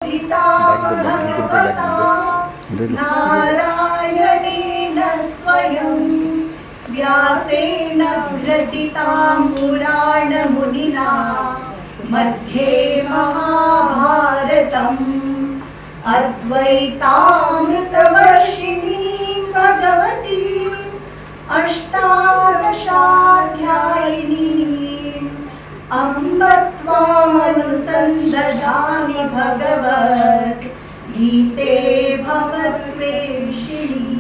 भगवता नारायणेन स्वयं व्यासेन ग्रथितां पुराणमुनिना मध्ये महाभारतम् अद्वैतामृतवर्षिणीं भगवतीम् अष्टादशाध्यायिनीम् अम्ब त्वामनुसन्दधामि भगवत् गीते भवद्वेषिणी।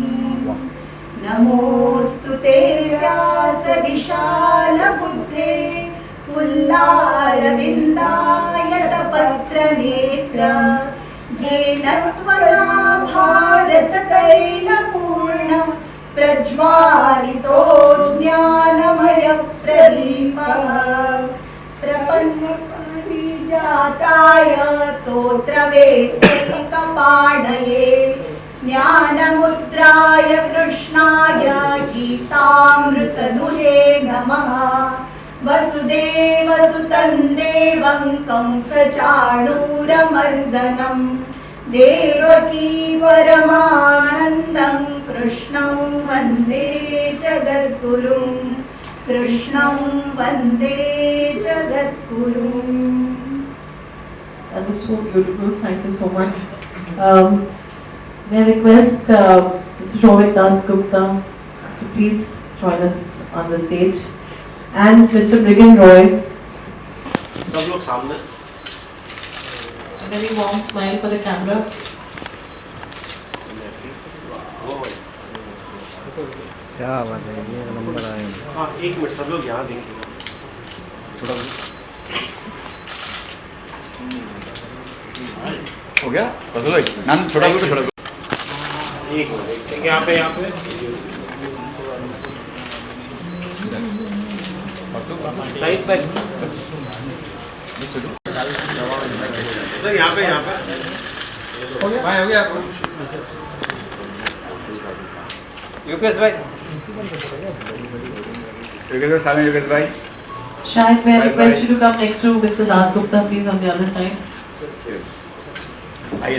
नमोऽस्तु ते व्यास विशालबुद्धे पुल्लारविन्दायतपत्रनेत्र येन त्वया भारततैलपूर्णं प्रज्वालितो ज्ञानमयप्रदीपः प्रपन्नपारिजाताय तोत्रवेत्रैकपाणये ज्ञानमुद्राय कृष्णाय गीतामृतदुहे नमः। वसुदेवसुतं देवं कंसचाणूरमर्दनं देवकी परमानन्दं कृष्णं वन्दे जगद्गुरुं कृष्णं वन्दे जगद्गुरुम्। That was so beautiful. Thank you so much. May I request Mr. Shobhit Das Gupta to please join us on the stage, and Mr. Brigin Roy. सब लोग सामने. A very warm smile for the camera. क्या बात है, ये number आए। हाँ, एक मिनट, सब लोग यहाँ देखेंगे थोड़ा। हो गया बस भाई नान थोड़ा एक मिनट, यहाँ पे साइड पे सर, यहाँ पे हो गया योगेश भाई सामने योगेश भाई। Shahid, may I request you to come next to Mr. Das Gupta, please, on the other side.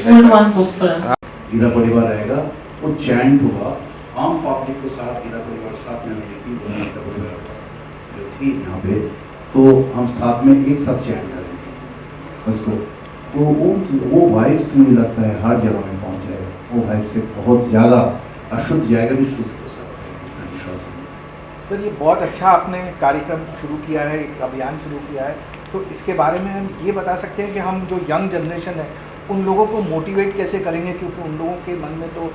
Hold one book for us. Gita परिवार रहेगा, वो चैंट होगा, आम पब्लिक के साथ गीता परिवार साथ में मिलेगी। गीता परिवार जो थी यहाँ पे, तो हम साथ में एक साथ चैंट करेंगे उसको। तो वो वाइब्स मुझे लगता है हर जगह में पहुँच जाएगा। वो वाइब से बहुत ज़्यादा अशुद्ध जाएगा भी शुद्ध हो सकता है। सर, ये बहुत अच्छा आपने कार्यक्रम शुरू किया है, एक अभियान शुरू किया है, तो इसके बारे में हम ये बता सकते हैं कि हम जो यंग जनरेशन है उन लोगों को मोटिवेट कैसे करेंगे, क्योंकि उन लोगों के मन में तो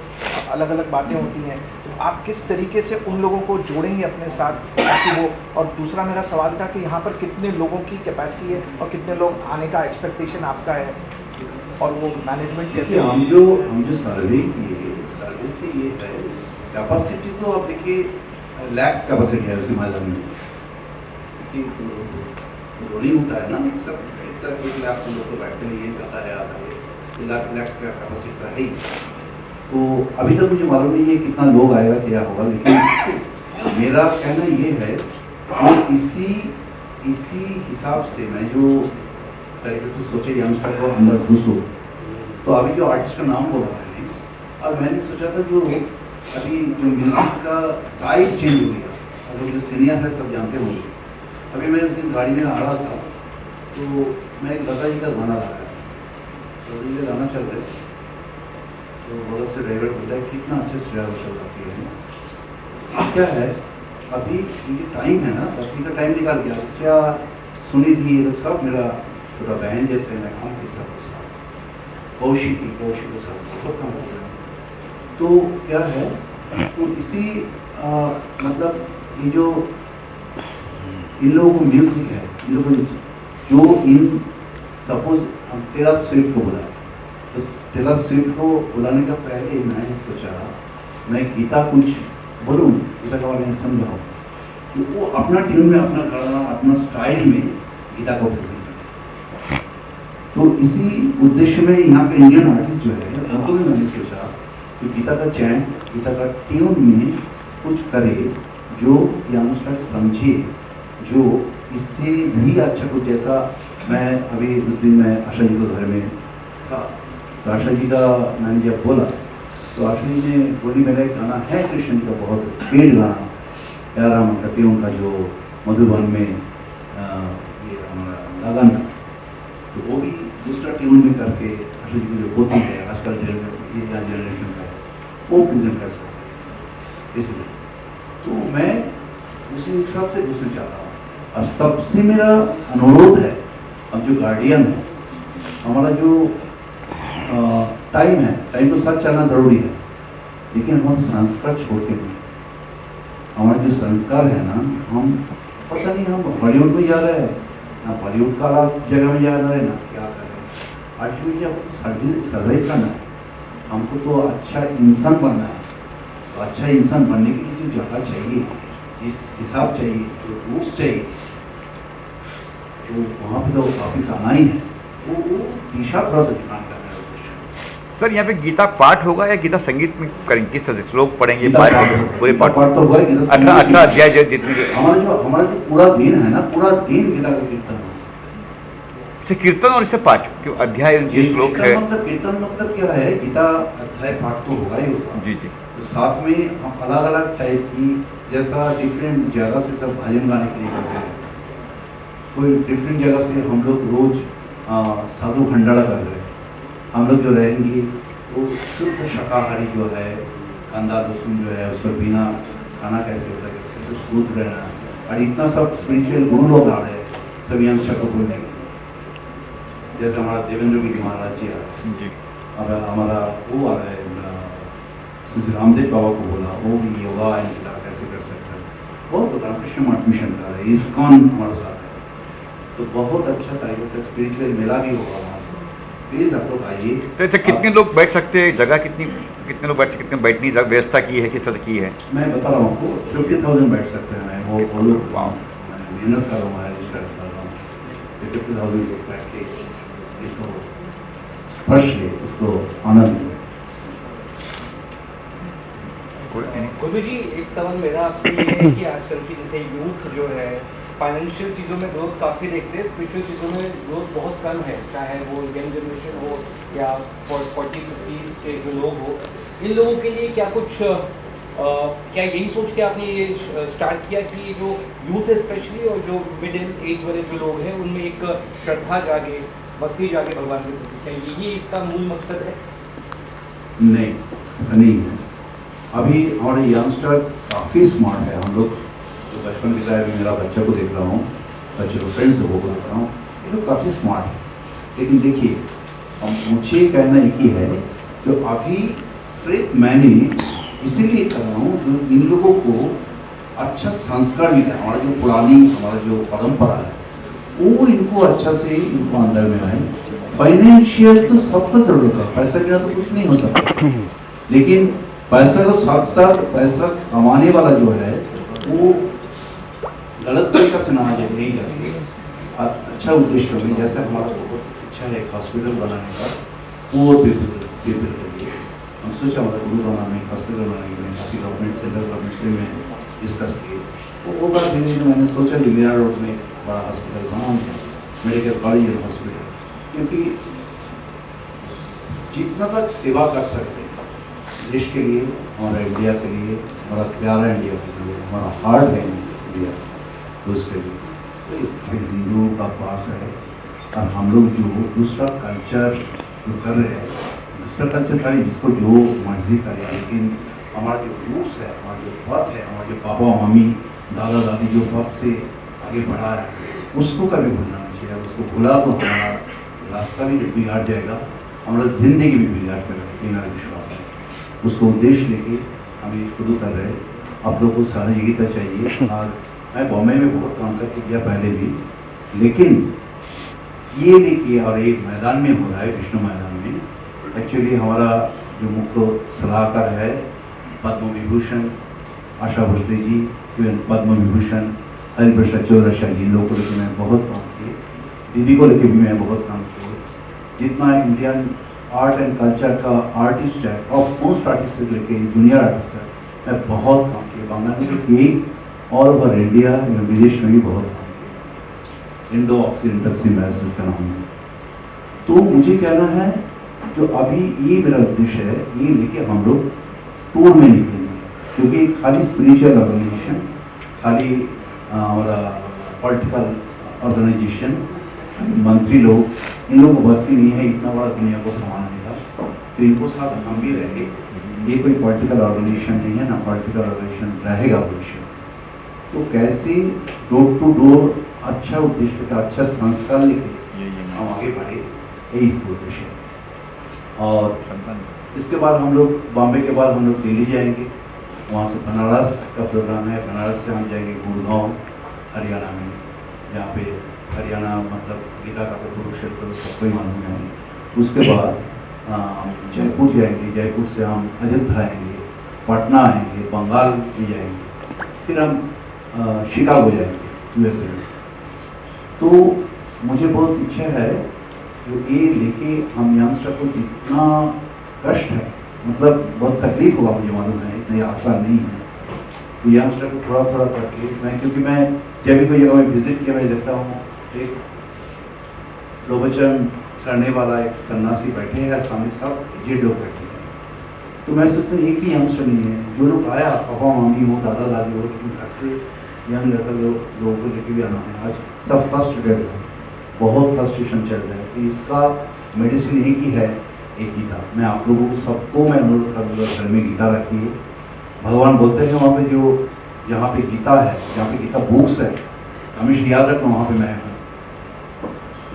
अलग अलग बातें होती हैं। तो आप किस तरीके से उन लोगों को जोड़ेंगे अपने साथ ताकि वो, और दूसरा मेरा सवाल था कि यहाँ पर कितने लोगों की कैपेसिटी है और कितने लोग आने का एक्सपेक्टेशन आपका है, और वो मैनेजमेंट कैसे? हम जो सर्वे किए, सर्वे से ये है कैपेसिटी, तो आप देखिए लैक्स कैपेसिटी है उसी मैदान में, रोलिंग होता है ना, एक लाख लोग तो बैठते नहीं, ये आता है आता है, लैक्स का कैपेसिटी का है ही। तो अभी तक मुझे मालूम नहीं है कितना लोग आएगा क्या होगा, लेकिन मेरा कहना ये है कि इसी हिसाब से मैं जो तरीके से सोचे यंगस्टर को अंदर घुसो। तो अभी जो आर्टिस्ट का नाम बोला मैंने, और मैंने सोचा था जो अभी जो म्यूजिक का टाइप चेंज हो गया, और जो सीनियर है सब जानते होंगे। अभी मैं उस दिन गाड़ी में आ रहा था, तो मैं एक लता जी का गाना लगाया, लता जी का गाना चल रहा है, तो बगल से ड्राइवर बोलता है कितना अच्छे से ड्राइवर चल जाती है। क्या है अभी ये टाइम है ना, तभी का टाइम निकाल गया। इसलिए सुनी थी ये लोग सब, मेरा छोटा बहन जैसे मैं काम के सब उसका कौशिक को सब बहुत काम हो रहा है। तो क्या है, तो इसी मतलब ये जो इन लोगों को म्यूजिक है, इन लोगों को जो इन सपोज हम टेलर स्विफ्ट को बुलाए, तो टेलर स्विफ्ट को बुलाने का पहले मैंने सोचा मैं गीता कुछ बोलूँ, गीता का बारे में समझाऊँ, कि वो अपना ट्यून में, अपना गाना, अपना स्टाइल में गीता को प्रेजेंट करें। तो इसी उद्देश्य में यहाँ के इंडियन आर्टिस्ट जो है उनको भी मैंने सोचा कि गीता का चैंट, गीता का ट्यून में कुछ करे जो यंगस्टर समझे, जो इससे भी अच्छा कुछ, जैसा मैं अभी उस दिन मैं आशा जी को घर में था। तो आशा जी का मैंने जब बोला तो आशा जी ने बोली मेरा एक गाना है कृष्ण का बहुत पेड़ गाना या राम करती उनका जो मधुबन में ये हमारा लगन, तो वो भी दूसरा ट्यून में करके आशा जी की जो होती है आजकल ये जनरेशन का वो प्रेजेंट कर सकते, इसलिए तो मैं उसी हिसाब से पूछना चाहता हूँ। और सबसे मेरा अनुरोध है, अब जो गार्डियन है हमारा जो टाइम है, टाइम तो साथ चलना जरूरी है, लेकिन हमारे संस्कार छोड़ के नहीं, हमारा जो संस्कार है ना, हम पता नहीं हम बॉलीवुड में जा रहे हैं ना, बॉलीवुड का अलग जगह में जा रहे हैं ना, क्या कर रहे हैं। अल्टीमेटली हमको सर्वाइव करना है, हमको तो अच्छा इंसान बनना है। तो अच्छा इंसान बनने के लिए जो जगह चाहिए, जिस हिसाब चाहिए, जो रूल्स चाहिए, तो वहाँ पे तो वापिस आना ही है। वो दिशा थोड़ा सा ध्यान करना है उद्देश्य। सर यहाँ पे गीता पाठ होगा या गीता संगीत में करेंगे, किस तरह से श्लोक पढ़ेंगे? गीता पाठ पूरे गीता पाठ पाठ तो हुआ है, गीता 18 संगीत- अध्याय जितने हमारा जो पूरा दिन है ना, पूरा दिन गीता का कीर्तन है। से कीर्तन और इससे पाठ क्यों अध्याय ये श्लोक है? कीर्तन मतलब क्या है, गीता अध्याय पाठ तो होगा ही होगा। जी जी तो साथ में हम अलग अलग टाइप की, जैसा डिफरेंट जगह से सब भजन गाने के लिए करते हैं, कोई डिफरेंट जगह से हम लोग रोज साधु भंडारा कर रहे हैं। हम लोग जो रहेंगे वो शुद्ध शाकाहारी जो है, कंदा लहसुन जो है, उसको बिना खाना कैसे होता है, कैसे शुद्ध रहना, और इतना सब स्पिरिचुअल गुरु लोग आ रहे हैं सभी अंश को बोलने के लिए। जैसे हमारा देवेंद्र गिरी महाराज जी आ रहे हैं, जी अब हमारा वो आ रहा है श्री रामदेव बाबा को बोला, वो भी योगा एंड गीता कैसे कर सकते हैं, बहुत तो रामकृष्ण मठ मिशन कर रहे हैं, इस्कॉन हमारे साथ है। तो बहुत अच्छा तरीके से स्पिरिचुअल मेला भी होगा वहाँ से। प्लीज आप लोग आइए। तो अच्छा कितने लोग बैठ सकते हैं, जगह कितने लोग बैठ सकते, कितने बैठने की व्यवस्था की है, किस तरह की है? मैं बता रहा हूँ आपको, 50,000 बैठ सकते हैं। मैं वो लोग मेहनत कर रहा हूँ, रजिस्टर कर रहा हूँ, 50,000 लोग बैठ के इसको स्पर्श ले, उसको आनंद ले। गुरु जी, एक सवाल मेरा आपसे ये है कि आजकल की जैसे यूथ जो है फाइनेंशियल चीज़ों में ग्रोथ काफ़ी देखते हैं, स्पिरिचुअल चीज़ों में ग्रोथ बहुत कम है, चाहे वो यंग जनरेशन हो या 40-50 के जो लोग हो। इन लोगों के लिए क्या कुछ क्या यही सोच के आपने ये स्टार्ट किया कि जो यूथ है स्पेशली और जो मिडिल एज वाले जो लोग हैं उनमें एक श्रद्धा जागे, भक्ति जागे भगवान के प्रति, क्या यही इसका मूल मकसद है? नहीं, ऐसा नहीं है। अभी हमारे यंगस्टर काफ़ी स्मार्ट है। हम लोग जो बचपन के टाइम में मेरा बच्चा को देख रहा हूँ, बच्चे को फ्रेंड्स लोगों को देख रहा हूँ, ये लोग काफ़ी स्मार्ट है। लेकिन देखिए, अब मुझे कहना एक ही है, जो अभी सिर्फ मैंने इसीलिए कर रहा हूँ जो इन लोगों को अच्छा संस्कार मिला, हमारा जो पुरानी हमारा जो परंपरा है वो इनको अच्छा से इनको अंदर में आए। फाइनेंशियल तो सबको जरूरत है, पैसा बिना तो कुछ नहीं हो सकता, लेकिन पैसा के साथ साथ पैसा कमाने वाला जो है वो गलत तरीका से ना नहीं जाए, अच्छा उद्देश्य में। जैसे हमारा बहुत इच्छा है एक हॉस्पिटल बनाने का, पुअर पीपल के लिए हम सोचा हमारा गुरु बनाने हॉस्पिटल बनाने के लिए काफ़ी गवर्नमेंट सेंट्रल गवर्नमेंट से में डिस्कस किए। वो बात धीरे धीरे मैंने सोचा कि मेरा रोड में बड़ा हॉस्पिटल बनाऊंगा, मेडिकल कॉलेज और हॉस्पिटल, क्योंकि जितना तक सेवा कर सकते हैं देश के लिए, हमारा इंडिया के लिए, हमारा प्यारा इंडिया के लिए, हमारा हार्ट है इंडिया, तो उसके लिए तो हिंदुओं का पास है। और हम लोग जो दूसरा कल्चर जो कर रहे हैं, दूसरा कल्चर का जिसको जो मर्जी करे, लेकिन हमारा जो रूट्स है, हमारा जो पथ है, हमारे जो पापा मम्मी दादा दादी जो पथ से आगे बढ़ा है, उसको कभी भूलना नहीं चाहिए। उसको भूला तो हमारा रास्ता भी बिगाड़ जाएगा, हमारा ज़िंदगी भी बिगाड़ जाएगा, ये मेरा विश्वास है। उसको उद्देश्य लेके हम ये शुरू कर रहे हैं। आप लोग को सहयोगिता चाहिए। और मैं बॉम्बे में बहुत काम करके किया पहले भी, लेकिन ये देखिए, और एक मैदान में हो रहा है, विष्णु मैदान में। एक्चुअली हमारा जो मुख्य सलाहकार है पद्म विभूषण आशा भोसले जी, इवन पद्म विभूषण हरिप्रसाद चौरसिया जी, लोगों को लेकर मैं बहुत काम किए, दीदी को लेकर भी मैं बहुत काम किए। जितना इंडियन आर्ट एंड कल्चर का आर्टिस्ट है, ऑफ मोस्ट आर्टिस्ट से लेके जूनियर आर्टिस्ट है, मैं बहुत काम किया। बांग्लादेश में और ओवर इंडिया या विदेश में भी बहुत काम किया। इंडो ऑक्सीडेंटल सिम्बायोसिस का नाम है। तो मुझे कहना है जो अभी ये मेरा उद्देश्य है, ये लेके हम लोग टूर में निकलेंगे, क्योंकि खाली स्पिरिचुअल ऑर्गेनाइजेशन, खाली हमारा पॉलिटिकल ऑर्गेनाइजेशन, मंत्री लोग, इन लोगों को बस की नहीं है इतना बड़ा दुनिया को संभालने का, तो इनको साथ हम भी रहे। ये कोई पॉलिटिकल ऑर्गेनाइजेशन नहीं है, ना पॉलिटिकल ऑर्गेनाइजेशन रहेगा भविष्य। तो कैसे डोर टू डोर अच्छा उद्देश्य का अच्छा संस्कार लेके हम आगे बढ़े, यही इसका उद्देश्य है। और इसके बाद हम लोग बॉम्बे के बाद हम लोग दिल्ली जाएंगे, वहाँ से बनारस का प्रोग्राम है, बनारस से हम जाएंगे गुड़गांव हरियाणा में, जहाँ पे हरियाणा मतलब गीता का तो कुरुक्षेत्र सबको ही मालूम है। उसके बाद जयपुर जाएंगे, जयपुर से हम अयोध्या आएंगे, पटना आएंगे, बंगाल भी जाएंगे, फिर हम शिकागो जाएंगे यूएसए में। तो मुझे बहुत इच्छा है जो ये लेके हम यंगस्टर को जितना कष्ट है, मतलब बहुत तकलीफ होगा मुझे मालूम है, इतना आसान नहीं है। तो यंगस्टर को थोड़ा थोड़ा करके मैं, क्योंकि मैं जब भी कोई जगह में विजिट किया मैं देखता हूँ एक प्रवचन करने वाला एक सन्यासी बैठे हैं, सामने सब एजेड लोग बैठे हैं। तो मैं सोचता हूँ एक भी यंगस्टर नहीं है, जो लोग आया पापा मम्मी हो दादा दादी हो, लेकिन घर से यंग लड़का लोगों को लेके भी आना है। आज सब फ्रस्ट्रेटेड है, बहुत फ्रस्ट्रेशन चल रहा है। तो इसका मेडिसिन एक ही है, एक गीता। मैं आप लोगों को सबको मैं अनुरोध करूँगा घर में गीता रखिए। भगवान बोलते हैं वहाँ पे जो जहाँ पे गीता है, जहाँ पे गीता बुक्स है, हमेशा याद रखना वहाँ पे मैं हूँ।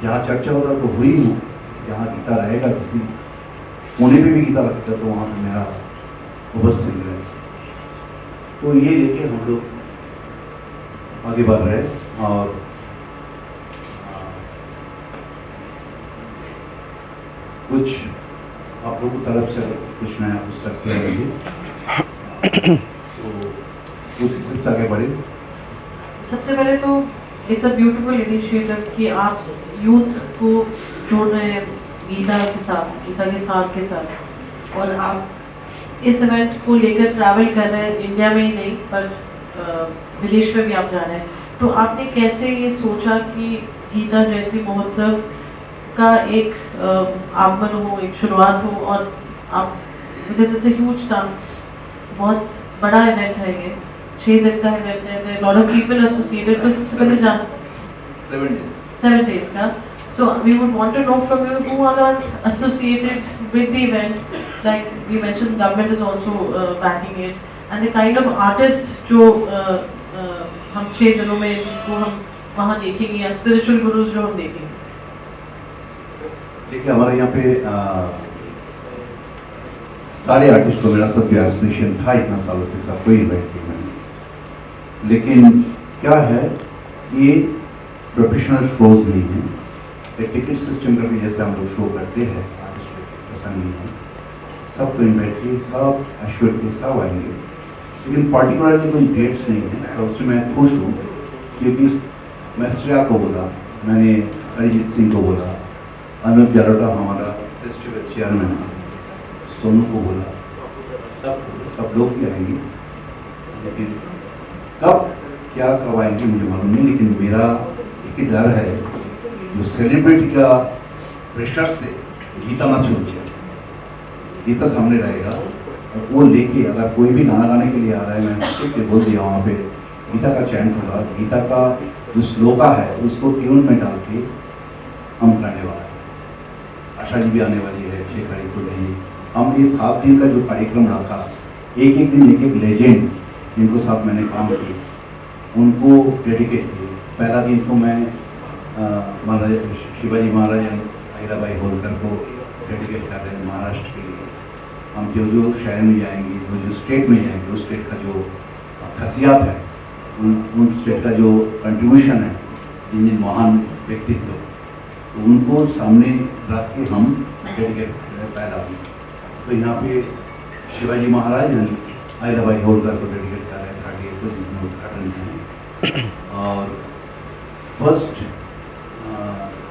जहाँ चर्चा होता तो हुई हूँ, जहाँ गीता रहेगा किसी कोने पे भी गीता रखेगा तो वहाँ पे मेरा उपस्थिति रहेगा। तो ये लेके हम लोग आगे बढ़ रहे हैं। और कुछ आप लोगों की तरफ से कुछ नया पुस्तक किया मुझे, तो उसी से आगे बढ़े। सबसे पहले तो इट्स अ ब्यूटीफुल इनिशिएटिव कि आप यूथ को जोड़ रहे हैं गीता के साथ, गीता के सार के साथ, और आप इस इवेंट को लेकर ट्रैवल कर रहे हैं, इंडिया में ही नहीं पर विदेश में भी आप जा रहे हैं। तो आपने कैसे ये सोचा कि गीता जयंती महोत्सव का एक आगमन हो, एक शुरुआत हो, और आप, because it's a huge task, बहुत बड़ा इवेंट है ये, 6 दिन का इवेंट है, लॉट ऑफ पीपल एसोसिएटेड। तो सबसे पहले जान 7 days का, so we would want to know from you who all are associated with the event, like we mentioned government is also backing it, and the kind of artist जो हम 6 दिनों में जिनको हम वहाँ देखेंगे, या spiritual gurus जो हम देखेंगे। देखिए हमारे यहाँ पे सारे आर्टिस्ट को मेरा सब भी एसोसिएशन था इतना सालों से, सबको इन्वाइट किया मैंने। लेकिन क्या है, ये प्रोफेशनल शोज नहीं है, एक टिकट सिस्टम करके जैसे हम लोग शो करते हैं, आर्टिस्ट ऐसा नहीं है। सबको इन्वाइट किए, सब एश्योर किए, सब आएंगे, लेकिन पार्टिकुलरली कोई डेट्स नहीं है। और उसमें मैं खुश हूँ क्योंकि मैं श्रेया को बोला, मैंने अरिजीत सिंह को बोला, अनुप जलोटा हमारा फेस्टिवल चेयरमैन है, सोनू को बोला, सब लोग भी आएंगे। लेकिन कब क्या कब आएंगे मुझे मालूम नहीं, लेकिन मेरा एक ही डर है जो सेलिब्रिटी का प्रेशर से गीता ना छूट जाए। गीता सामने रहेगा और वो लेके अगर कोई भी गाना गाने के लिए आ रहा है, मैं ठीक है बोल दिया वहाँ पे गीता का चयन होगा, गीता का जो श्लोका है उसको ट्यून में डाल के हम गाने वाला है। आशा जी भी आने वाली है 6 तारीख को नहीं। हम ये 7 दिन का जो कार्यक्रम रखा, एक एक दिन एक एक लेजेंड जिनको साथ मैंने काम किए उनको डेडिकेट किए। पहला दिन तो मैं महाराज शिवाजी महाराज अहिल्याबाई होलकर को डेडिकेट कर रहे हैं महाराष्ट्र के लिए। हम जो जो शहर में जाएंगे, जो जो स्टेट में जाएंगे, उस स्टेट का जो खासियत है, उन स्टेट का जो कंट्रीब्यूशन है, जिन जिन महान व्यक्तित्व, तो उनको सामने रख के हम डेडिकेट कर रहे हैं पहला दिन। तो यहाँ पे शिवाजी महाराज अहिल्याबाई होलकर को डेडिकेट कर रहे हैं 38 को, जिसमें उद्घाटन है। और 1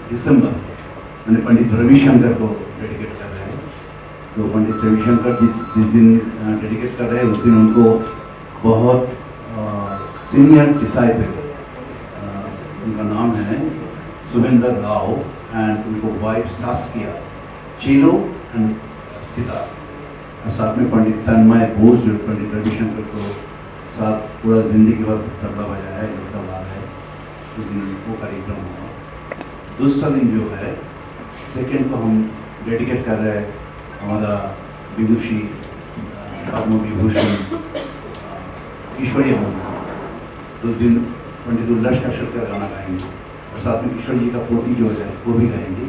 दिसंबर मैंने पंडित रविशंकर को डेडिकेट कर रहे हैं। तो पंडित रविशंकर जिस दिन डेडिकेट कर रहे हैं उस दिन उनको बहुत सीनियर डिसाइपल, उनका नाम है सुरेंद्र राव एंड उनको वाइफ सास्किया, चेलो सितार, और साथ में पंडित तन्मय बोस जो पंडित रविशंकर को साथ पूरा जिंदगी भर तबला बजाया है, तबला है, उस दिन वो कार्यक्रम हुआ। दूसरा दिन जो है सेकेंड को हम डेडिकेट कर रहे हैं हमारा विदुषी पद्म विभूषण ईश्वरीय मंदिर। उस दिन पंडित उल्लास कश्यप का गाना गाएंगे और साथ में किशोर जी का पोती जो है वो भी गाएंगे।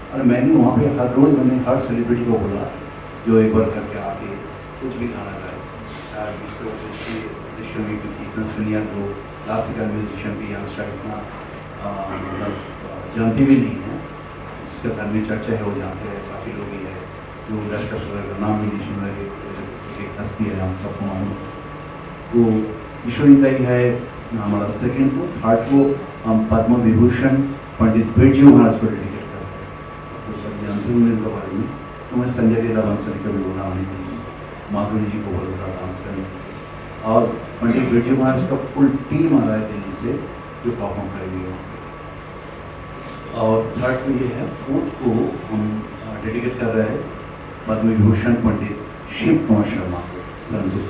और मैंने वहाँ पे हर रोज़ मैंने हर सेलिब्रिटी को बोला जो एक बार करके आके कुछ भी गाना गाए। दृश्य में क्योंकि इतना सीनियर लोग क्लासिकल म्यूजिशियन भी यहाँ से इतना मतलब जानते भी नहीं हैं, जिसका घर में चर्चा है वो जानते हैं, काफ़ी लोग ही है जो उल्लास कश्यप का नाम भी नहीं सुन रहे, एक हस्ती है हम सबको मालूम। तो ईश्वरी दाई है हमारा सेकेंड को। थर्ड को हम पद्म विभूषण पंडित बिरजू महाराज को डेडिकेट करते हैं। तो सब जानते होंगे इनके बारे में। तो मैं संजय लीला बंसल का भी बोला आने के लिए, माधुरी जी को बोल रहा डांस करने के लिए, और पंडित बिरजू महाराज का फुल टीम आ रहा है दिल्ली से जो परफॉर्म करेंगे। और थर्ड को ये है। फोर्थ को हम डेडिकेट कर रहे हैं पद्म विभूषण पंडित शिव कुमार शर्मा को संजू।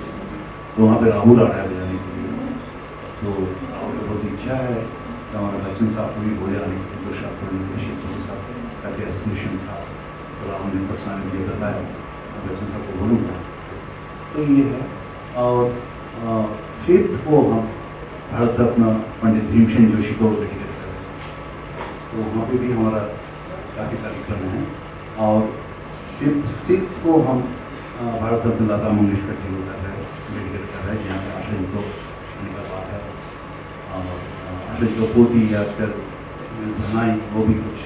तो वहाँ पे राहुल आ रहा है बजाने के लिए, तो राहुल को बहुत इच्छा है। तो हमारा बच्चन साहब को भी बोले आने के लिए, तो शास्त्री शिव के साथ काफ़ी एसोसिएशन था, तो राहुल ने पर्सनली ये बताया, बच्चन साहब को बोलूँगा। तो ये है। और फिफ्थ को हम भारत रत्न पंडित भीमसेन जोशी को डेडिकेट कर रहे हैं। तो वहाँ पे भी हमारा काफ़ी कार्यक्रम है। और फिफ्थ सिक्स को हम भारत रत्न लता मंगेशकर जी को कर रहे हैं, डेडिकेट कर रहे हैं, जहाँ पे आशा जी को आने का बात है। और आशा जी को पोती आजकल जनाई वो भी कुछ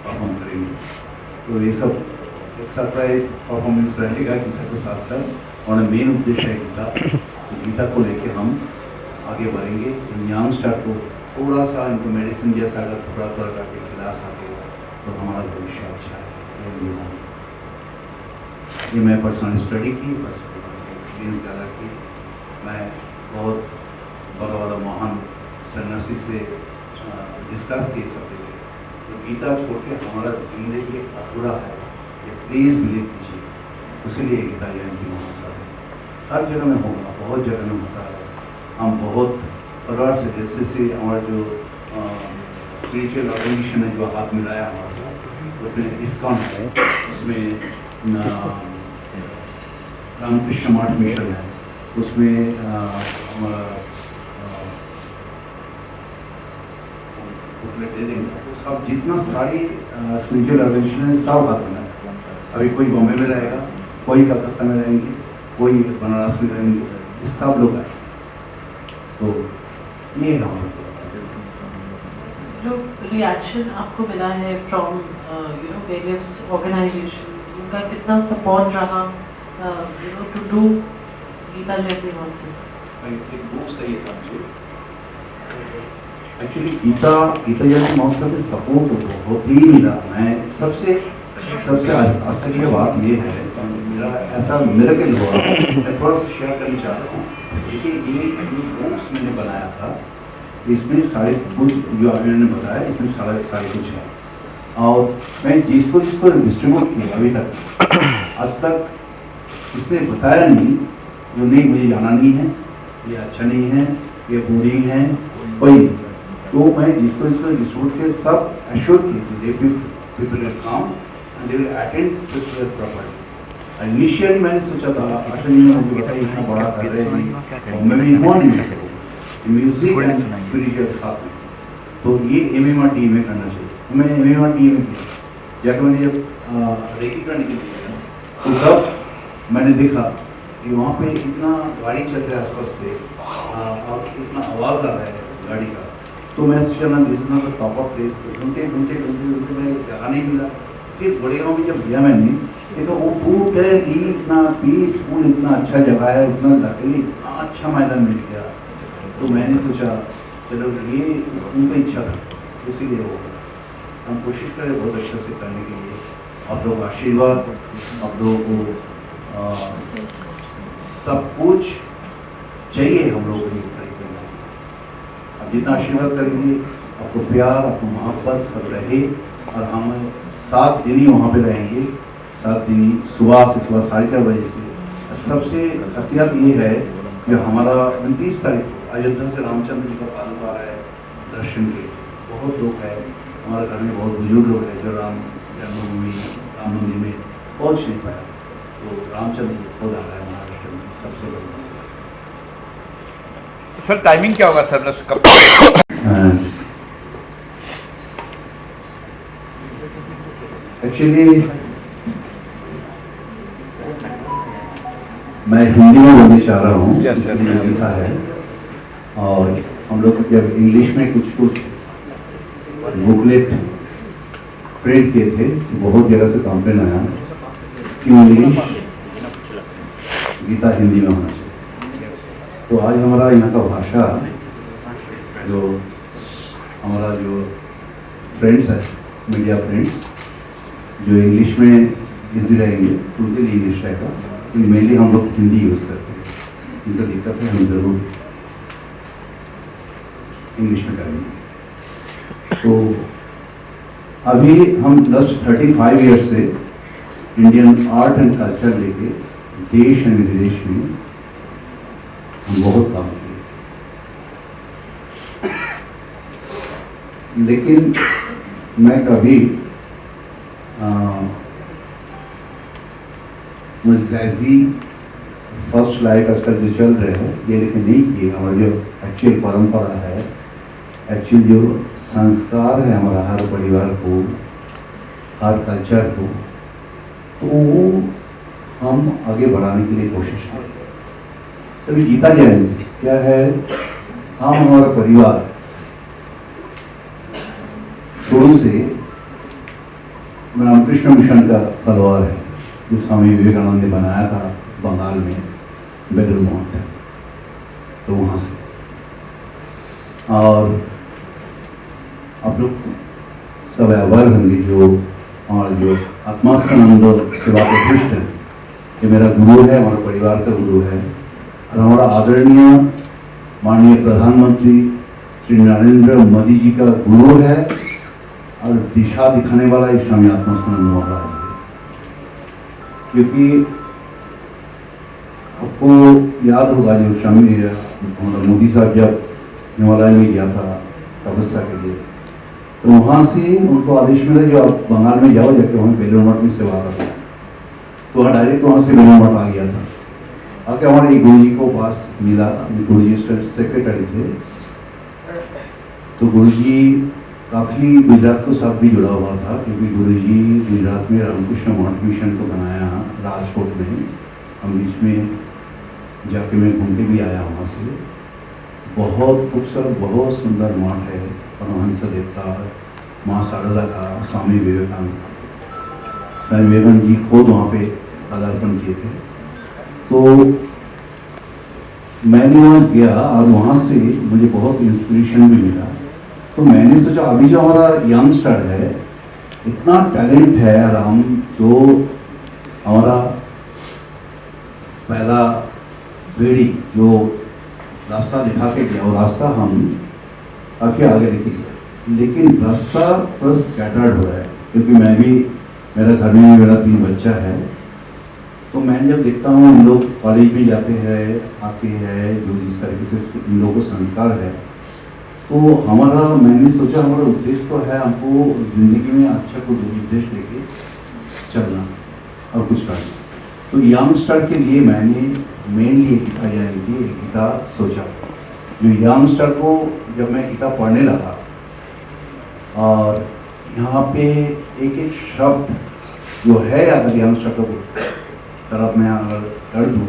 परफॉर्म करेंगे। तो ये सब एक सरप्राइज परफॉर्मेंस रहेगा गीता के साथ साथ। और मेन उद्देश्य है गीता, तो गीता को लेके हम आगे बढ़ेंगे। यंग स्टार को थोड़ा सा इनको मेडिसिन जैसा अगर थोड़ा थोड़ा करके खिला सके तो हमारा भविष्य अच्छा है। ये मैं पर्सनल स्टडी की, बस एक्सपीरियंस ज़्यादा की। मैं बहुत बड़ा महान सन्यासी से डिस्कस किए सब जगह, तो गीता छोड़ के हमारा जिंदगी अधूरा है, ये प्लीज़ बिलीव कीजिए। उसीलिए गीता जयंती महोत्सव है, हर जगह में होगा, बहुत जगह में होता है। हम बहुत परिवार से जैसे हमारा जो स्पिरिचुअल ऑर्गेनाइजेशन है जो हाथ मिलाया हमारे साथ, उसमें इस्कॉन है, उसमें रामकृष्ण मठ मिशन है, उसमें हमारा सब जितना सारी स्पिरिचुअल ऑर्गेनाइजेशन है सब हाथ में है। अभी कोई बॉम्बे में रहेगा, कोई कलकत्ता में रहेंगे, कोई बनारस में रहेंगे, ये सब लोग आए। तो ये हमारा जो रिएक्शन आपको मिला है फ्रॉम वेरियस ऑर्गेनाइजेशंस, उनका कितना सपोर्ट रहा टू डू गीता जयंती महोत्सव? एक बुक चाहिए था मुझे एक्चुअली गीता जयंती महोत्सव में सपोर्ट बहुत ही मिला। मैं सबसे आश्चर्य बात ये है, मेरा ऐसा मिरेकल हुआ, मैं थोड़ा सा शेयर करना चाहता हूँ। देखिए ये जो बुक्स मैंने बनाया था, इसमें सारे कुछ जो अभी ने बताया, इसमें सारे कुछ है। और मैं जिसको डिस्ट्रीब्यूट किया अभी तक, आज तक इसने बताया नहीं जो नहीं मुझे जाना नहीं है, ये अच्छा नहीं है, ये बोरिंग है, कोई नहीं। तो मैं जिसको डिस्ट्रीब्यूट के सब एश्योर किए people will come and they will attend spiritual property. Initially मैंने सोचा था, आशा जी ने मुझे बताया इतना बड़ा कर रहे हैं, मैं भी हुआ नहीं है म्यूजिक एंड स्पिरिचुअल साथ में, तो ये MMRT में करना चाहिए। तो मैं MMRT में किया, जाकर मैंने जब रेकी करने के लिए गया, तो तब मैंने देखा कि वहाँ पे इतना गाड़ी चल रहा है आसपास से, और इतना आवाज़ आ रहा है गाड़ी का। तो मैं सोचा ना this is not the top of place. ढूंढते मैंने जगह नहीं मिला। फिर गोरेगांव में जब गया मैंने देखा वो पूरे इतना पीसफुल, इतना अच्छा जगह है, इतना लकड़ी, इतना अच्छा मैदान मिल गया। तो मैंने सोचा चलो ये उनका इच्छा था, इसीलिए वो हम कोशिश करें बहुत अच्छे से करने के लिए। आप लोग आशीर्वाद, आप लोगों को सब कुछ चाहिए हम लोगों को कार्यक्रम में। आप जितना आशीर्वाद करेंगे, आपको प्यार, आपको मोहब्बत सब रहे, और हम 7 दिन ही वहाँ पे रहेंगे। 7 दिन सुबह से सुबह 4:30 बजे से। सबसे खासियत ये है कि हमारा 29 तारीख को अयोध्या से रामचंद्र जी का पादुका आ रहा है दर्शन के लिए। बहुत लोग हैं, हमारे घर में बहुत बुजुर्ग लोग हैं जो राम जन्मभूमि राम मंदिर में पहुँच नहीं पाया, तो रामचंद्र जी खुद आ रहा है महाराष्ट्र में। सबसे बड़ी सर टाइमिंग क्या होगा सर, कब? एक्चुअली मैं हिंदी में बोलना चाह रहा हूँ, Yes, yes, इसलिए yes. लिखा है। और हम लोग जब इंग्लिश में कुछ बुकलेट प्रिंट किए थे, तो बहुत जगह से कंप्लेन आया कि इंग्लिश गीता हिंदी में होना चाहिए। तो आज हमारा यहाँ का भाषा जो हमारा जो फ्रेंड्स है, मीडिया फ्रेंड्स जो इंग्लिश में इजी रहेंगे तो उनके लिए इंग्लिश रहेगा, मेनली हम लोग हिंदी यूज़ करते हैं। इनका दिक्कत है, हम जरूर इंग्लिश में करेंगे। तो अभी हम लास्ट 35 ईयर्स से इंडियन आर्ट एंड कल्चर लेके देश एंड विदेश में हम बहुत काम किए, लेकिन मैं कभी जैजी फर्स्ट लाइफ आजकल जो चल रहे हैं ये लेकिन नहीं किए। हमारा जो एक्चुअल परंपरा है, एक्चुअल जो संस्कार है हमारा हर परिवार को, हर कल्चर को, तो हम आगे बढ़ाने के लिए कोशिश करें। तभी गीता जयंती क्या है, हम हमारा परिवार शुरू से रामकृष्ण मिशन का फॉलोअर है, जो स्वामी विवेकानंद ने बनाया था बंगाल में बेडल माउंट, तो वहाँ से। और आप लोग सब अवेयर होंगे जो हमारा जो आत्मानंद सेवा प्रतिष्ठान है, ये मेरा गुरु है, हमारे परिवार का गुरु है, और हमारा आदरणीय माननीय प्रधानमंत्री श्री नरेंद्र मोदी जी का गुरु है, और दिशा दिखाने वाला ये स्वामी आत्मानंद महाराज है। क्योंकि आपको याद होगा जो स्वामी मोदी साहब जब हिमालय में गया था तपस्या के लिए, तो वहाँ से उनको आदेश मिला जो आप बंगाल में जाओ, जाके वहाँ बेलूर मठ में सेवा करो। तो वहाँ डायरेक्ट वहाँ से बेलूर मठ आ गया था। आके हमारे गुरु जी को पास मिला, गुरु जी सेक्रेटरी थे, तो गुरु जी काफ़ी गुजरात को साथ भी जुड़ा हुआ था, क्योंकि गुरुजी गुजरात में रामकृष्ण मठ मिशन को बनाया राजकोट में। हम बीच में जाके मैं घूम के भी आया वहाँ से। बहुत खूबसूरत, बहुत सुंदर मठ है, परमहंस देव का, माँ शारदा का, स्वामी विवेकानंद का। स्वामी विवेकानंद जी खुद वहाँ पे पदार्पण किए थे। तो मैंने वहाँ गया और वहाँ से मुझे बहुत इंस्पिरेशन भी मिला। तो मैंने सोचा अभी जो हमारा यंगस्टर है, इतना टैलेंट है, और हम जो हमारा पहला पीढ़ी जो रास्ता दिखा के गया, वो रास्ता हम काफ़ी आगे लेके गया, लेकिन रास्ता बस स्कैटर्ड हो रहा है। क्योंकि मैं भी, मेरा घर में मेरा 3 बच्चा है, तो मैं जब देखता हूँ इन लोग कॉलेज में जाते हैं, आते हैं, जो जिस तरीके से इन लोगों को संस्कार है, तो हमारा, मैंने सोचा हमारा उद्देश्य तो है हमको ज़िंदगी में अच्छा कोई उद्देश्य लेके चलना और कुछ करना। तो यंगस्टर के लिए मैंने मेनली गीता जयंती गीता सोचा। जो यंगस्टर को जब मैं गीता पढ़ने लगा, और यहाँ पे एक एक शब्द जो है, अगर यंगस्टर को तरफ मैं अगर कर दूँ,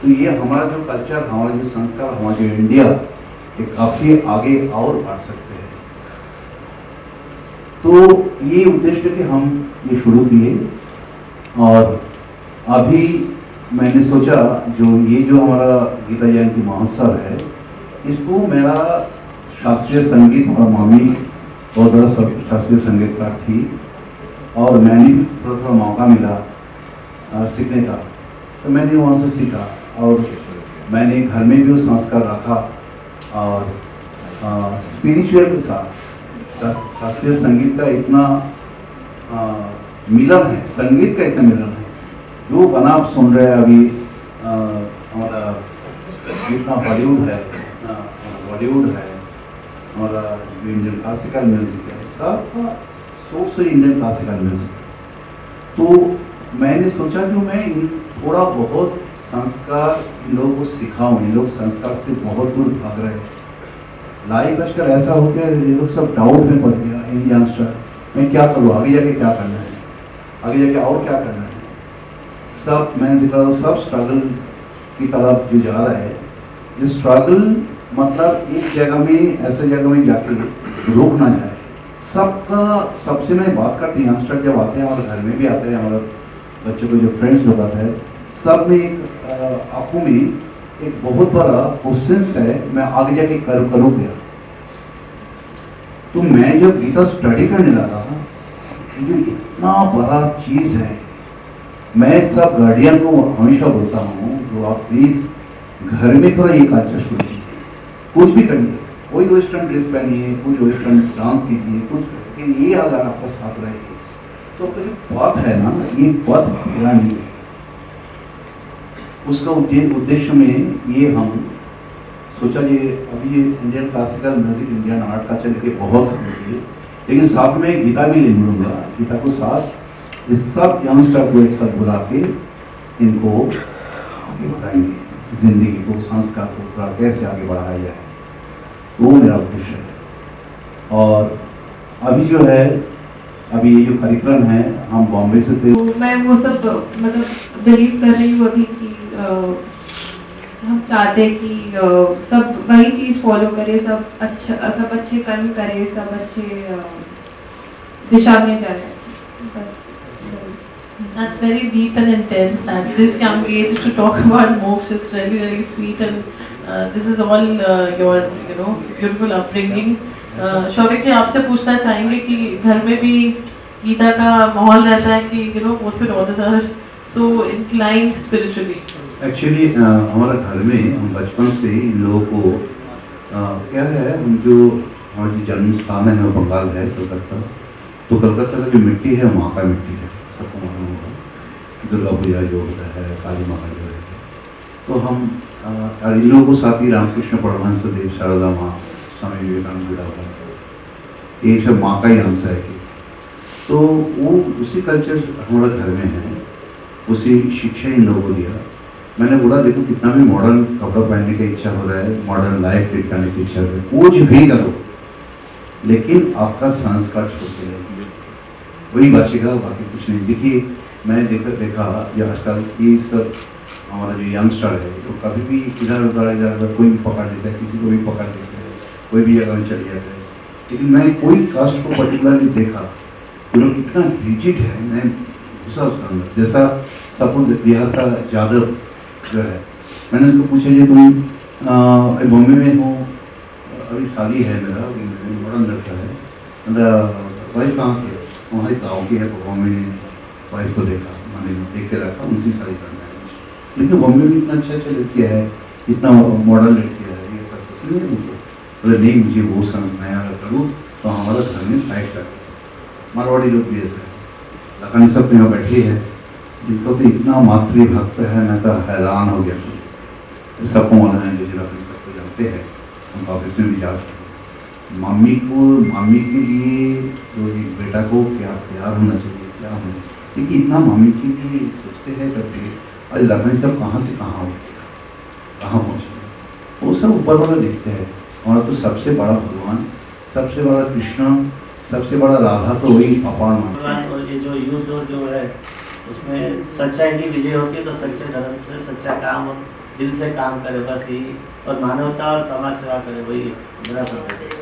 तो ये हमारा जो कल्चर, हमारा जो संस्कार, हमारा जो इंडिया, ये काफ़ी आगे और बढ़ सकते हैं। तो ये उद्देश्य कि हम ये शुरू किए, और अभी मैंने सोचा जो ये जो हमारा गीता जयंती महोत्सव है, इसको मेरा शास्त्रीय संगीत, और मम्मी बहुत बड़ा शास्त्रीय संगीतकार थी, और मैंने भी थोड़ा थोड़ा मौका मिला सीखने का, तो मैंने वहाँ से सीखा, और मैंने घर में भी वो संस्कार रखा। और स्पिरिचुअल के साथ शास्त्रीय संगीत का इतना मिलन है, संगीत का इतना मिलन है। जो गाना आप सुन रहे हैं अभी हमारा जितना हॉलीवुड है, बॉलीवुड है, हमारा जो इंडियन क्लासिकल म्यूजिक है, सब सोर्स है इंडियन क्लासिकल म्यूजिक। तो मैंने सोचा जो मैं थोड़ा बहुत संस्कार इन लोगों को सिखाऊं। इन लोग संस्कार से बहुत दूर भाग रहे हैं। लाइफ आजकल ऐसा हो गया, ये लोग सब डाउट में पड़ गया। इन यंगस्टर मैं क्या करूँ, आगे जाके क्या करना है, आगे जाके और क्या करना है। सब मैंने देखा सब स्ट्रगल की तरफ जो जा रहा है। ये स्ट्रगल मतलब एक जगह में, ऐसे जगह में जाके रुक ना जाए। सबका सबसे मैं बात करती हूँ, यंगस्टर जब आते हैं हमारे घर में भी आते हैं, हमारे बच्चों को जो फ्रेंड्स लोग आते हैं, सब में एक आंखों में एक बहुत बड़ा क्वेश्चन है, मैं आगे जाके करूँ क्या। तो मैं जब गीता स्टडी करने लगा, ये इतना बड़ा चीज है। मैं सब गार्डियन को हमेशा बोलता हूँ, जो आप प्लीज घर में थोड़ा ये कल्चर शुरू कीजिए, कुछ भी करिए, कोई वेस्टर्न ड्रेस पहनिए, कुछ वेस्टर्न डांस कीजिए, कुछ करिए, ये अगर आपका साथ रहेगी तो आपका जो पथ है ना, ये पथ मेरा नहीं है। उसका उद्देश्य में ये हम सोचा ये अभी ये Indian classical music, Indian art का चल के बहुत है, लेकिन साथ में गीता भी ले लूँगा। गीता को साथ इस सब यंगस्टर को एक साथ बुला के इनको आगे बढ़ाएंगे, जिंदगी को, संस्कार को थोड़ा कैसे आगे बढ़ाया जाए, वो मेरा उद्देश्य है। और अभी जो है, अभी ये जो कार्यक्रम है, हम बॉम्बे से थे। तो मैं वो सब मतलब बिलीव कर रही हूँ अभी कि हम चाहते हैं कि सब वही चीज़ फॉलो करें, सब अच्छे कर्म करें, सब अच्छे दिशा में जाए, बस। That's very deep and intense, and this young age to talk about moksha, it's really really sweet, and this is all your beautiful upbringing. Showik जी, आपसे पूछना चाहेंगे कि घर में भी गीता का माहौल रहता है कि both your daughters are so inclined spiritually? Actually हमारा घर में हम बचपन से इन लोगों को क्या है, हम जो हमारी जन्म स्थान है वो बंगाल है, कलकत्ता। तो कलकत्ता का जो मिट्टी है वहाँ का मिट्टी है, सबको मालूम होगा। दुर्गा पूजा जो होता है, काली माँ का जो है, तो हम इन लोगों को साथ ही रामकृष्ण परमहंस देव, शारदा माँ, स्वामी विवेकानंद जुड़ा हुआ है, ये सब माँ का ही अंश है कि तो वो उसी कल्चर हमारा घर में है, उसी शिक्षा इन लोगों को दिया। मैंने बोला देखो कितना भी मॉडर्न कपड़ा पहनने की इच्छा हो रहा है, मॉडर्न लाइफ लीड करने की इच्छा हो रही है, कुछ भी करो, लेकिन आपका संस्कार छोड़ के रहेगी, वही बचेगा, बाकी कुछ नहीं। देखिए मैं देखा ये आजकल ये सब हमारा जो यंगस्टर है, तो कभी भी इधर उधर कोई भी पकड़ लेता है, किसी को भी पकड़ लेता है, कोई भी जगह में चले जाते हैं। लेकिन मैं कोई कास्ट को पर्टिकुलरली देखा, वो लोग इतना रिजिड है, मैं घुसा उसका अंदर। जैसा सपोज बिहार का जादव जो है, मैंने उसको पूछा ये तुम बॉम्बे में हो, अभी शादी है मेरा, बड़ा लड़का है, वाइफ कहाँ की है, वहाँ गाँव की है। बॉम्बे ने वाइफ को देखा, मैंने देख के रखा, उनसे शादी करना है। लेकिन बॉम्बे में इतना अच्छा लड़की है, इतना मॉडर्न लड़की है, ये सब कुछ नहीं है मुझे। बोले नहीं, मुझे वो सब नया अगर करूँ तो हमारा घर में साइड कर। मारवाड़ी लोग भी ऐसे हैं, लखनऊ सब यहाँ बैठे हैं, जिनको तो इतना मातृभक्त है, मैं तो हैरान हो गया। सबको मालूम है, जो लखनऊ सबको जानते हैं, हम ऑफिस में भी जा चुके हैं। मम्मी के लिए तो एक बेटा को क्या प्यार होना चाहिए, क्या होना चाहिए, क्योंकि इतना मम्मी के लिए सोचते हैं करके। आज लखनऊ सब कहाँ से कहाँ हो गया, कहाँ पहुँचे, वो सब ऊपर वाला देखते हैं। हमारा तो सबसे बड़ा भगवान, सबसे बड़ा कृष्ण, सबसे बड़ा राधा तो वही अपार मान। और ये जो युद्ध और जो है उसमें सच्चाई की विजय होती है, तो सच्चे धर्म से सच्चा काम और दिल से काम करे, बस यही, और मानवता और समाज सेवा करे, वही मेरा संदेश है।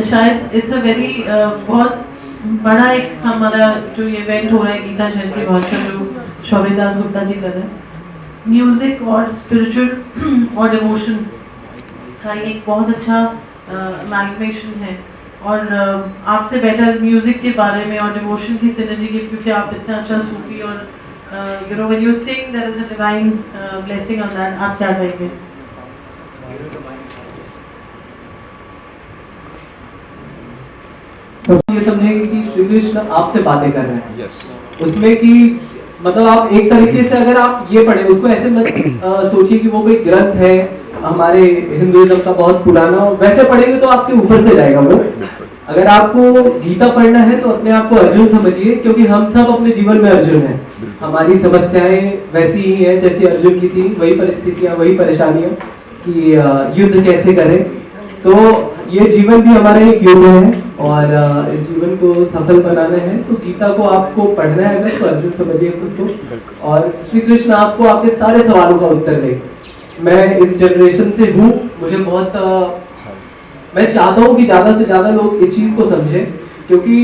शायद इट्स अ वेरी बहुत बड़ा एक हमारा जो इवेंट हो रहा है गीता जयंती महोत्सव, जो शोभित दास गुप्ता जी कर रहे हैं, म्यूजिक और स्पिरिचुअल और डिवोशन का ये एक बहुत अच्छा एमैल्गमेशन है। और आपसे बेटर म्यूजिक के बारे में और डिवोशन की सिनर्जी की, क्योंकि आप इतना अच्छा सूफी और when you sing there is a divine blessing on that, आप क्या कहेंगे? ये समझेंगे कि श्री कृष्ण आपसे बातें कर रहे हैं यस उसमें कि मतलब आप एक तरीके से अगर आप ये पढ़े उसको ऐसे मत सोचिए कि वो कोई ग्रंथ है हमारे हिंदुइज्म का बहुत पुराना, वैसे पढ़ेंगे तो आपके ऊपर से जाएगा वो। अगर आपको गीता पढ़ना है तो अपने आप को अर्जुन समझिए, क्योंकि हम सब अपने जीवन में अर्जुन हैं। हमारी समस्याएं वैसी ही हैं जैसी अर्जुन की थी, वही परिस्थितियां, वही परेशानियां कि युद्ध कैसे करें। तो ये जीवन भी हमारा एक युद्ध है और इस जीवन को सफल बनाना है तो गीता को आपको पढ़ना है अगर तो अर्जुन समझिए खुद को, और श्री कृष्ण आपको आपके सारे सवालों का उत्तर देंगे। मैं इस जनरेशन से हूँ, मुझे बहुत मैं चाहता हूँ कि ज़्यादा से ज़्यादा लोग इस चीज़ को समझें, क्योंकि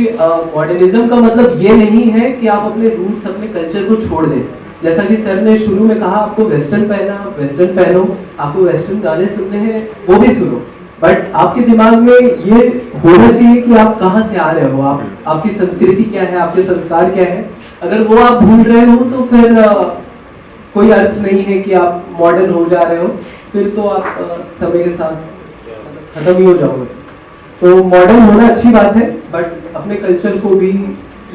मॉडर्निज्म का मतलब ये नहीं है कि आप अपने रूट्स, अपने कल्चर को छोड़ दें। जैसा कि सर ने शुरू में कहा, आपको वेस्टर्न पहना, वेस्टर्न पहनो, आपको वेस्टर्न गाने सुनने हैं वो भी सुनो, बट आपके दिमाग में ये होना चाहिए कि आप कहाँ से आ रहे हो, आपकी संस्कृति क्या है, आपके संस्कार क्या है। अगर वो आप भूल रहे हो तो फिर कोई अर्थ नहीं है कि आप मॉडर्न हो जा रहे हो, फिर तो आप समय के साथ खत्म ही हो जाओगे। तो मॉडर्न होना अच्छी बात है, बट अपने कल्चर को भी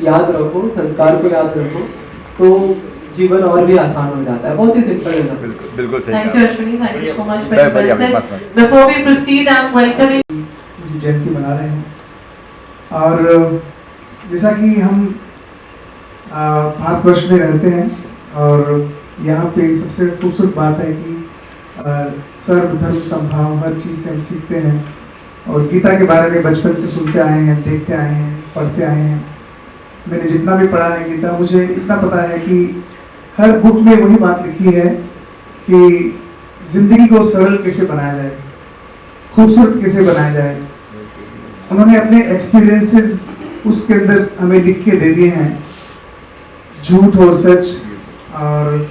याद रखो, संस्कार को याद रखो, तो जीवन और भी आसान हो जाता है। बहुत ही सिंपल है। बिल्कुल बिल्कुल सही। Thank you Ashwini, thank you so much for your presence. Before we proceed, I'm welcoming जयंती मना रहे हैं और जैसा कि हम भारतवर्ष में रहते हैं और यहाँ पे सबसे खूबसूरत बात है कि सर्वधर्म संभाव, हर चीज़ से हम सीखते हैं और गीता के बारे में बचपन से सुनते आए हैं, देखते आए हैं, पढ़ते आए हैं। मैंने जितना भी पढ़ा है गीता, मुझे इतना पता है कि हर बुक में वही बात लिखी है कि जिंदगी को सरल कैसे बनाया जाए, खूबसूरत कैसे बनाया जाए। उन्होंने अपने एक्सपीरियंसेस उसके अंदर हमें लिख के दे दिए हैं, झूठ और सच, और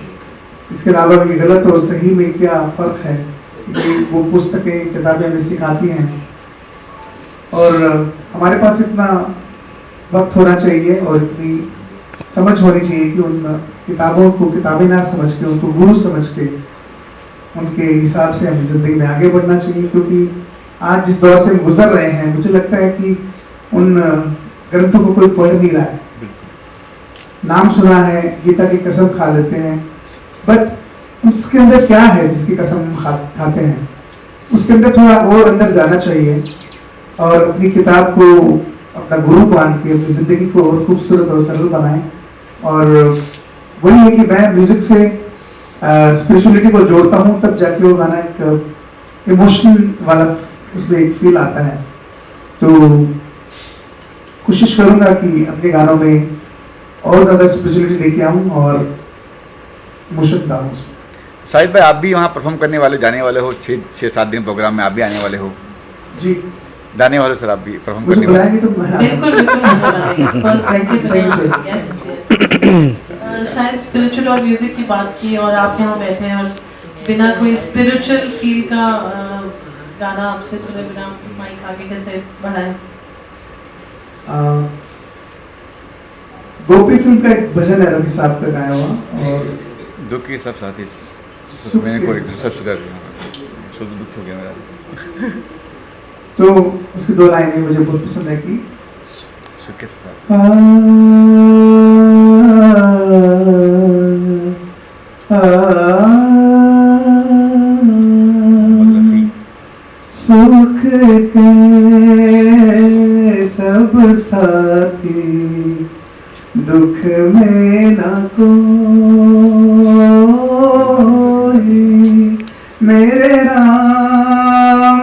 इसके अलावा भी गलत और सही में क्या फ़र्क है, कि वो पुस्तकें, किताबें हमें सिखाती हैं। और हमारे पास इतना वक्त होना चाहिए और इतनी समझ होनी चाहिए कि उन किताबों को किताबें ना समझ के, उनको गुरु समझ के, उनके हिसाब से हमें ज़िंदगी में आगे बढ़ना चाहिए। क्योंकि आज जिस दौर से हम गुजर रहे हैं, मुझे लगता है कि उन ग्रंथों को कोई पढ़ नहीं रहा है। नाम सुना है, गीता की कसम खा लेते हैं, बट उसके अंदर क्या है जिसकी कसम हम खाते हैं, उसके अंदर थोड़ा और अंदर जाना चाहिए और अपनी किताब को अपना गुरु मान के अपनी ज़िंदगी को और खूबसूरत और सरल बनाएं। और वही है कि मैं म्यूज़िक से स्पिरिचुअलिटी को जोड़ता हूँ, तब जाके वो गाना एक इमोशनल वाला उसमें एक फील आता है। तो कोशिश करूँगा कि अपने गानों में और ज़्यादा स्पिरिचुअलिटी लेके आऊँ और इमोशन डालूँ उसमें। शाहिद भाई, आप भी वहाँ परफॉर्म करने वाले, जाने वाले हो, 6-7 दिन प्रोग्राम में आप भी आने वाले हो? जी, जाने वाले सर, आप भी परफॉर्म मुझे करने वाले? बुलाएंगे तो मैं बिल्कुल शायद स्पिरिचुअल और म्यूजिक की बात की और आप यहाँ बैठे हैं और बिना कोई स्पिरिचुअल फील का गाना आपसे सुने बिना माइक आगे कैसे बढ़ाएं? गोपी फिल्म का एक भजन है रवि साहब का गाया हुआ, और दुख के सब साथी, मैंने कोई सब सुधार दिया, शुद्ध दुख हो गया मेरा। तो उसकी 2 लाइनें मुझे बहुत पसंद है कि सुख के साथ सुख के सब साथी, दुख में ना कोई, मेरे राम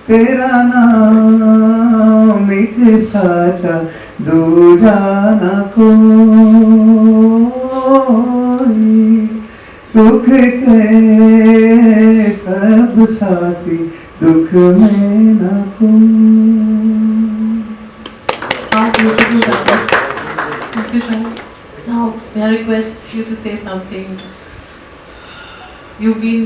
तेरा नाम एक साचा, दूजा ना कोई, सुख के सब साथी, दुख में ना कोई। How beautiful that was. Thank you, Shahid. Now, may I request you to say something? You've been